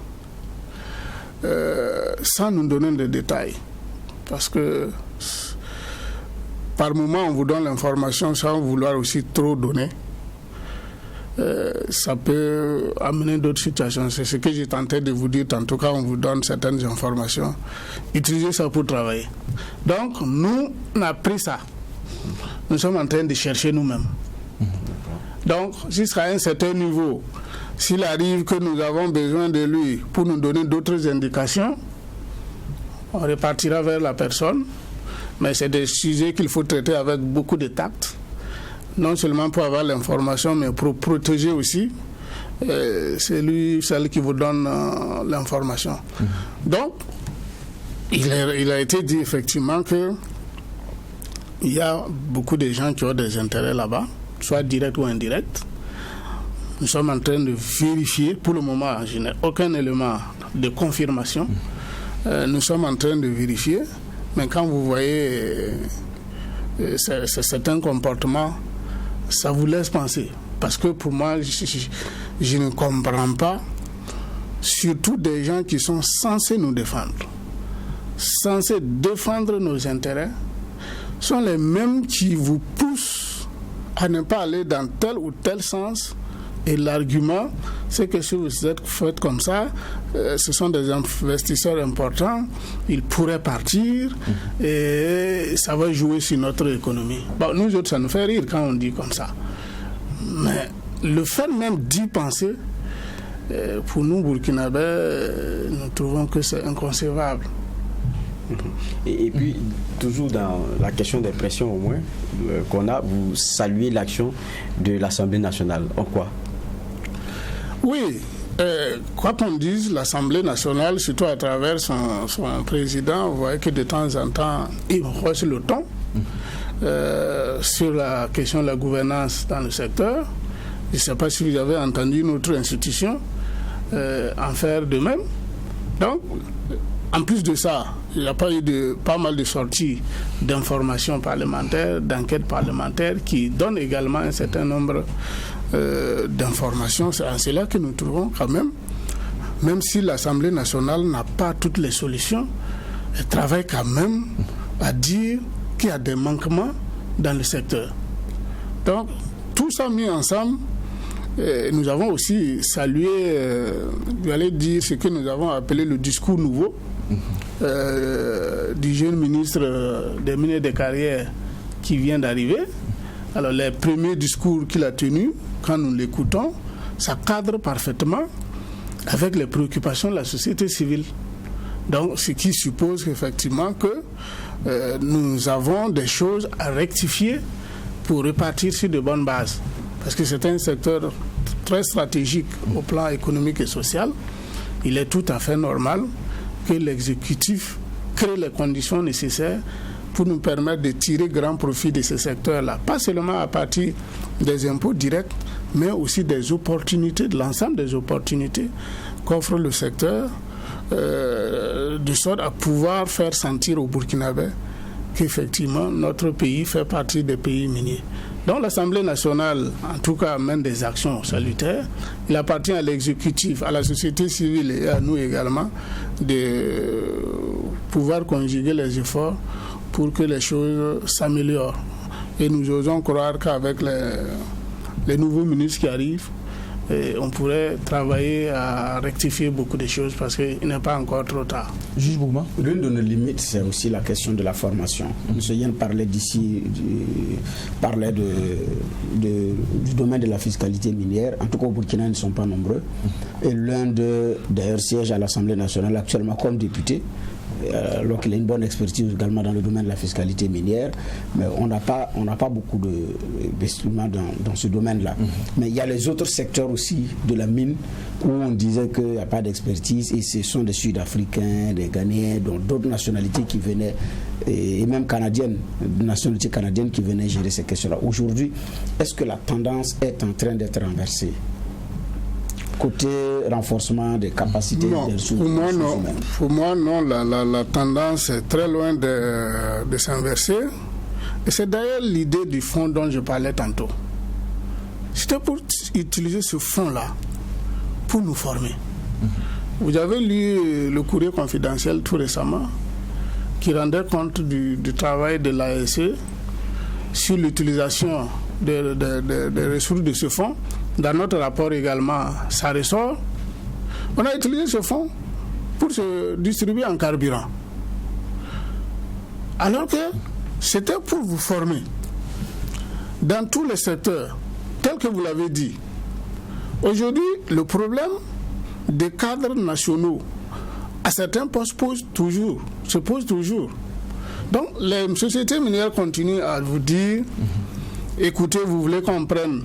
Sans nous donner de détails. Parce que par moment, on vous donne l'information sans vouloir aussi trop donner. Ça peut amener d'autres situations. C'est ce que j'ai tenté de vous dire tantôt quand on vous donne certaines informations. Utilisez ça pour travailler. Donc, nous, on a pris ça. Nous sommes en train de chercher nous-mêmes. Donc, jusqu'à un certain niveau, s'il arrive que nous avons besoin de lui pour nous donner d'autres indications, on repartira vers la personne. Mais c'est des sujets qu'il faut traiter avec beaucoup de tact. Non seulement pour avoir l'information, mais pour protéger aussi celle qui vous donne l'information. Donc, il a été dit effectivement qu'il y a beaucoup de gens qui ont des intérêts là-bas, soit directs ou indirects. Nous sommes en train de vérifier. Pour le moment, je n'ai aucun élément de confirmation. Nous sommes en train de vérifier. Mais quand vous voyez certains comportements, ça vous laisse penser. Parce que pour moi, je ne comprends pas, surtout des gens qui sont censés nous défendre, censés défendre nos intérêts, sont les mêmes qui vous poussent à ne pas aller dans tel ou tel sens. Et l'argument, c'est que si vous faites comme ça, ce sont des investisseurs importants, ils pourraient partir et ça va jouer sur notre économie. Bon, nous autres, ça nous fait rire quand on dit comme ça. Mais le fait même d'y penser, pour nous, Burkinabés, nous trouvons que c'est inconcevable. Et puis, toujours dans la question des pressions au moins, qu'on a, vous saluez l'action de l'Assemblée nationale. En quoi? Oui, quoi qu'on dise, l'Assemblée nationale, surtout à travers son président, vous voyez que de temps en temps, il hausse le ton sur la question de la gouvernance dans le secteur. Je ne sais pas si vous avez entendu notre institution en faire de même. Donc, en plus de ça, il n'y a pas eu pas mal de sorties d'informations parlementaires, d'enquêtes parlementaires qui donnent également un certain nombre d'informations. C'est en cela que nous trouvons quand même si l'Assemblée nationale n'a pas toutes les solutions, elle travaille quand même à dire qu'il y a des manquements dans le secteur. Donc, tout ça mis ensemble, nous avons aussi salué, j'allais dire ce que nous avons appelé le discours nouveau du jeune ministre des Mines et des Carrières qui vient d'arriver. Alors, les premiers discours qu'il a tenus, quand nous l'écoutons, ça cadre parfaitement avec les préoccupations de la société civile. Donc, ce qui suppose effectivement que nous avons des choses à rectifier pour repartir sur de bonnes bases. Parce que c'est un secteur très stratégique au plan économique et social. Il est tout à fait normal que l'exécutif crée les conditions nécessaires pour nous permettre de tirer grand profit de ce secteur-là. Pas seulement à partir des impôts directs, mais aussi des opportunités, de l'ensemble des opportunités qu'offre le secteur, de sorte à pouvoir faire sentir aux Burkinabés qu'effectivement notre pays fait partie des pays miniers. Donc l'Assemblée nationale, en tout cas, mène des actions salutaires. Il appartient à l'exécutif, à la société civile et à nous également de pouvoir conjuguer les efforts pour que les choses s'améliorent. Et nous osons croire qu'avec les nouveaux ministres qui arrivent, on pourrait travailler à rectifier beaucoup de choses parce qu'il n'est pas encore trop tard. Juge Bouma. L'une de nos limites, c'est aussi la question de la formation. M. Yen parlait du domaine de la fiscalité minière. En tout cas, au Burkina, ils ne sont pas nombreux. Et l'un d'eux, d'ailleurs, siège à l'Assemblée nationale actuellement comme député, alors qu'il a une bonne expertise également dans le domaine de la fiscalité minière, mais on n'a pas beaucoup d'instruments dans ce domaine-là. Mais il y a les autres secteurs aussi de la mine où on disait qu'il n'y a pas d'expertise, et ce sont des Sud-Africains, des Ghanéens, d'autres nationalités qui venaient, et même canadiennes, nationalités canadiennes qui venaient gérer ces questions-là. Aujourd'hui, est-ce que la tendance est en train d'être renversée côté renforcement des capacités des ressources humaines? Pour moi, non. La tendance est très loin de s'inverser. Et c'est d'ailleurs l'idée du fonds dont je parlais tantôt. C'était pour utiliser ce fonds-là pour nous former. Vous avez lu le courrier confidentiel tout récemment qui rendait compte du travail de l'ASE sur l'utilisation des ressources de ce fonds. Dans notre rapport également, ça ressort. On a utilisé ce fonds pour se distribuer en carburant. Alors que c'était pour vous former dans tous les secteurs, tel que vous l'avez dit. Aujourd'hui, le problème des cadres nationaux à certains postes se pose toujours. Donc, les sociétés minières continuent à vous dire, écoutez, vous voulez qu'on prenne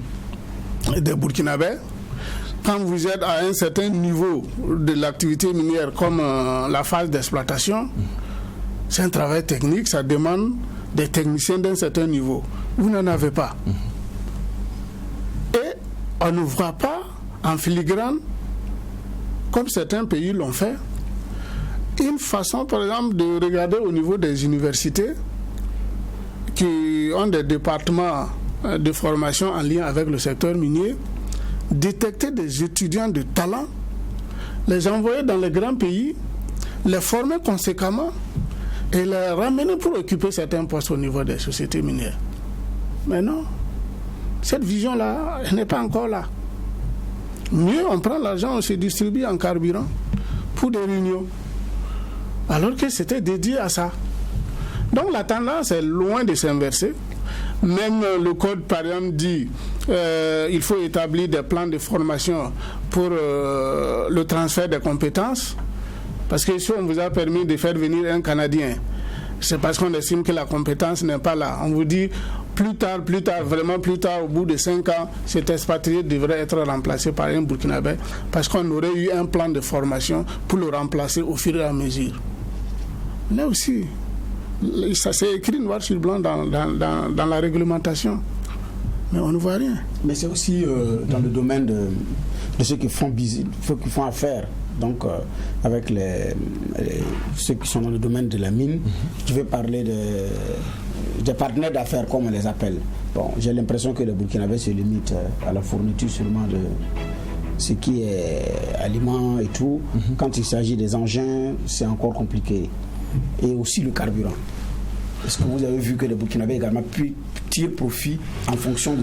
des Burkinabés, quand vous êtes à un certain niveau de l'activité minière comme la phase d'exploitation, c'est un travail technique, ça demande des techniciens d'un certain niveau. Vous n'en avez pas. Et on ne voit pas en filigrane, comme certains pays l'ont fait, une façon par exemple de regarder au niveau des universités qui ont des départements de formation en lien avec le secteur minier, détecter des étudiants de talent, les envoyer dans les grands pays, les former conséquemment et les ramener pour occuper certains postes au niveau des sociétés minières. Mais non, cette vision-là, elle n'est pas encore là. Mieux, on prend l'argent, on se distribue en carburant pour des réunions, alors que c'était dédié à ça. Donc la tendance est loin de s'inverser. Même le code, par exemple, dit il faut établir des plans de formation pour le transfert des compétences. Parce que si on vous a permis de faire venir un Canadien, c'est parce qu'on estime que la compétence n'est pas là. On vous dit plus tard, vraiment plus tard, au bout de 5 ans, cet expatrié devrait être remplacé par un Burkinabé parce qu'on aurait eu un plan de formation pour le remplacer au fur et à mesure. Là aussi, ça s'est écrit noir sur blanc dans la réglementation. Mais on ne voit rien. Mais c'est aussi dans le domaine de ceux qui font affaire. Donc, avec ceux qui sont dans le domaine de la mine, je vais parler des partenaires d'affaires, comme on les appelle. Bon, j'ai l'impression que les Burkinabés se limitent à la fourniture seulement de ce qui est aliments et tout. Quand il s'agit des engins, c'est encore compliqué. Et aussi le carburant. Est-ce que vous avez vu que les Burkinabés également tirent profit en fonction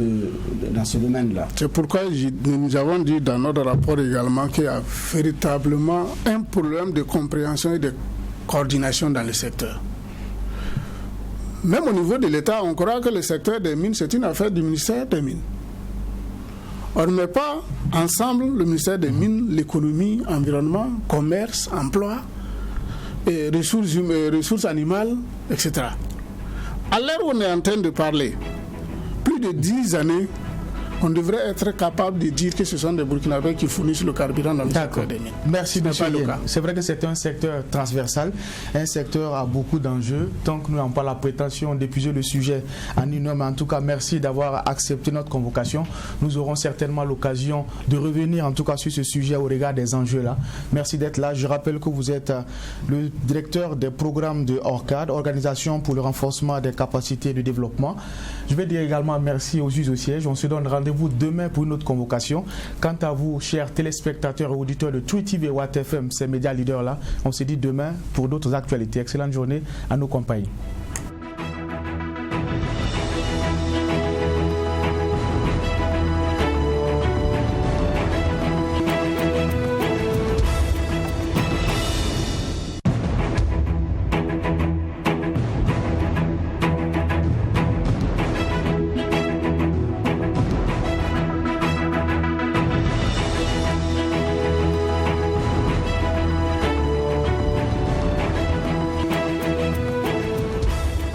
dans ce domaine-là? C'est pourquoi nous avons dit dans notre rapport également qu'il y a véritablement un problème de compréhension et de coordination dans le secteur. Même au niveau de l'État, on croit que le secteur des mines, c'est une affaire du ministère des Mines. On ne met pas ensemble le ministère des Mines, l'économie, environnement, commerce, emploi, et ressources animales, etc. À l'heure où on est en train de parler, plus de 10 années, on devrait être capable de dire que ce sont des Burkinabés qui fournissent le carburant dans le secteur des mines. Merci, M. Yen. C'est vrai que c'est un secteur transversal, un secteur à beaucoup d'enjeux. Tant que nous n'avons pas la prétention d'épuiser le sujet en une heure, mais en tout cas, merci d'avoir accepté notre convocation. Nous aurons certainement l'occasion de revenir en tout cas sur ce sujet au regard des enjeux là. Merci d'être là. Je rappelle que vous êtes le directeur des programmes de ORCAD, Organisation pour le renforcement des capacités de développement. Je vais dire également merci aux juges au siège. On se donne rendez-vous demain pour une autre convocation. Quant à vous, chers téléspectateurs et auditeurs de Tweet TV et Watt FM, ces médias leaders là, on se dit demain pour d'autres actualités. Excellente journée à nos compagnies.